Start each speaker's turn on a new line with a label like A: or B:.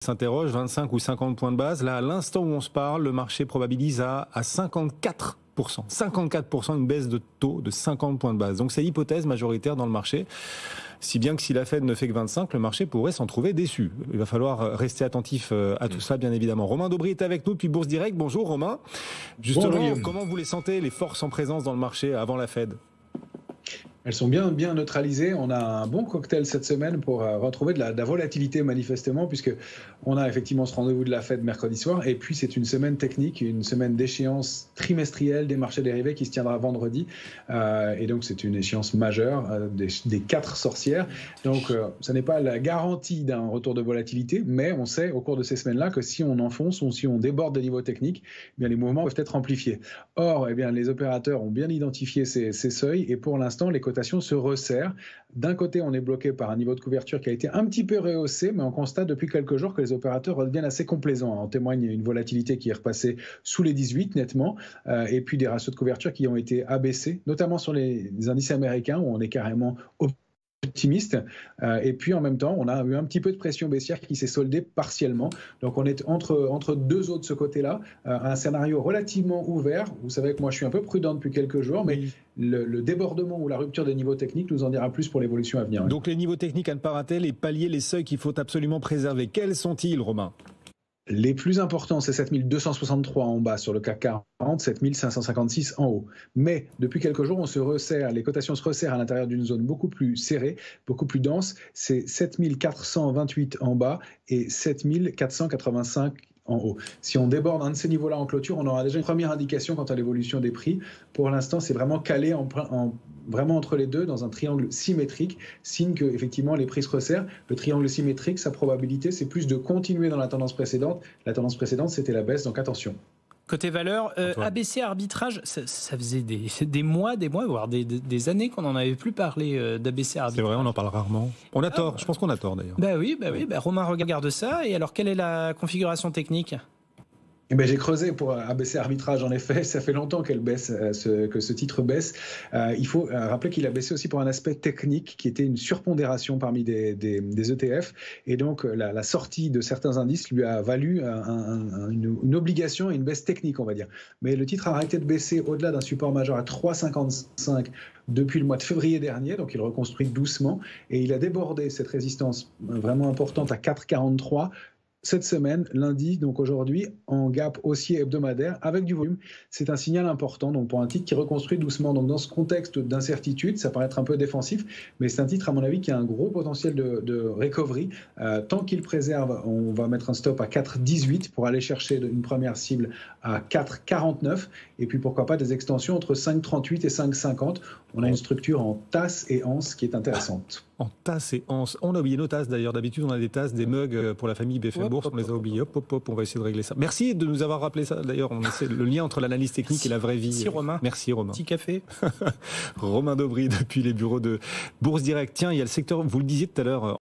A: s'interroge, 25 ou 50 points de base. Là, à l'instant où on se parle, le marché probabilise à 54%. 54% une baisse de taux de 50 points de base. Donc c'est l'hypothèse majoritaire dans le marché. Si bien que si la Fed ne fait que 25, le marché pourrait s'en trouver déçu. Il va falloir rester attentif à tout ça, bien évidemment. Romain Daubry est avec nous depuis Bourse Direct. Bonjour Romain. Justement,
B: Bonjour.
A: comment vous les sentez, les forces en présence dans le marché avant la Fed ?
B: Elles sont bien neutralisées. On a un bon cocktail cette semaine pour retrouver de la volatilité manifestement, puisque on a effectivement ce rendez-vous de la Fed mercredi soir. Et puis c'est une semaine technique, une semaine d'échéance trimestrielle des marchés dérivés qui se tiendra vendredi. Et donc c'est une échéance majeure des 4 sorcières. Donc ça n'est pas la garantie d'un retour de volatilité, mais on sait au cours de ces semaines-là que si on enfonce ou si on déborde des niveaux techniques, eh bien les mouvements peuvent être amplifiés. Or, eh bien, les opérateurs ont bien identifié ces seuils et pour l'instant, les cotations se resserrent. D'un côté, on est bloqué par un niveau de couverture qui a été un petit peu rehaussé, mais on constate depuis quelques jours que les opérateurs redeviennent assez complaisants. En témoigne une volatilité qui est repassée sous les 18 nettement, et puis des ratios de couverture qui ont été abaissés, notamment sur les indices américains où on est carrément optimiste, et puis en même temps on a eu un petit peu de pression baissière qui s'est soldée partiellement, donc on est entre deux eaux de ce côté-là, un scénario relativement ouvert. Vous savez que moi je suis un peu prudent depuis quelques jours, mais le débordement ou la rupture des niveaux techniques nous en dira plus pour l'évolution à venir.
A: Donc les niveaux techniques à ne pas rater, les paliers, les seuils qu'il faut absolument préserver, quels sont-ils, Romain ?
B: Les plus importants, c'est 7263 en bas sur le CAC 40, 7556 en haut. Mais depuis quelques jours, on se resserre, les cotations se resserrent à l'intérieur d'une zone beaucoup plus serrée, beaucoup plus dense. C'est 7428 en bas et 7485 en haut. Si on déborde un de ces niveaux-là en clôture, on aura déjà une première indication quant à l'évolution des prix. Pour l'instant, c'est vraiment calé vraiment entre les deux dans un triangle symétrique, signe que effectivement les prix se resserrent. Le triangle symétrique, sa probabilité, c'est plus de continuer dans la tendance précédente. La tendance précédente, c'était la baisse, donc attention.
C: Côté valeur, ABC arbitrage, ça faisait des mois, voire des années qu'on n'en avait plus parlé d'ABC arbitrage.
A: C'est vrai, on en parle rarement. On a tort, je pense qu'on a tort d'ailleurs.
C: Bah oui, Romain regarde ça. Et alors, quelle est la configuration technique ?
B: Eh ben, j'ai creusé pour ABC Arbitrage, en effet. Ça fait longtemps qu'elle baisse, que ce titre baisse. Il faut rappeler qu'il a baissé aussi pour un aspect technique qui était une surpondération parmi des ETF. Et donc, la sortie de certains indices lui a valu une obligation et une baisse technique, on va dire. Mais le titre a arrêté de baisser au-delà d'un support majeur à 3,55 depuis le mois de février dernier. Donc, il reconstruit doucement. Et il a débordé cette résistance vraiment importante à 4,43 cette semaine, lundi, donc aujourd'hui, en gap haussier hebdomadaire avec du volume. C'est un signal important donc pour un titre qui reconstruit doucement. Donc dans ce contexte d'incertitude, ça paraît être un peu défensif, mais c'est un titre à mon avis qui a un gros potentiel de recovery. Tant qu'il préserve, on va mettre un stop à 4,18 pour aller chercher une première cible à 4,49 et puis pourquoi pas des extensions entre 5,38 et 5,50. On a une structure en tasse et anse qui est intéressante.
A: En tasse et anse. On a oublié nos tasses d'ailleurs. D'habitude, on a des tasses, des mugs pour la famille BFM Bourse. On les a oubliés. Hop, on va essayer de régler ça. Merci de nous avoir rappelé ça. D'ailleurs, on essaie le lien entre l'analyse technique et la vraie vie.
C: Merci Romain.
A: Merci Romain.
C: Petit café.
A: Romain Daubry depuis les bureaux de Bourse Direct. Tiens, il y a le secteur, vous le disiez tout à l'heure,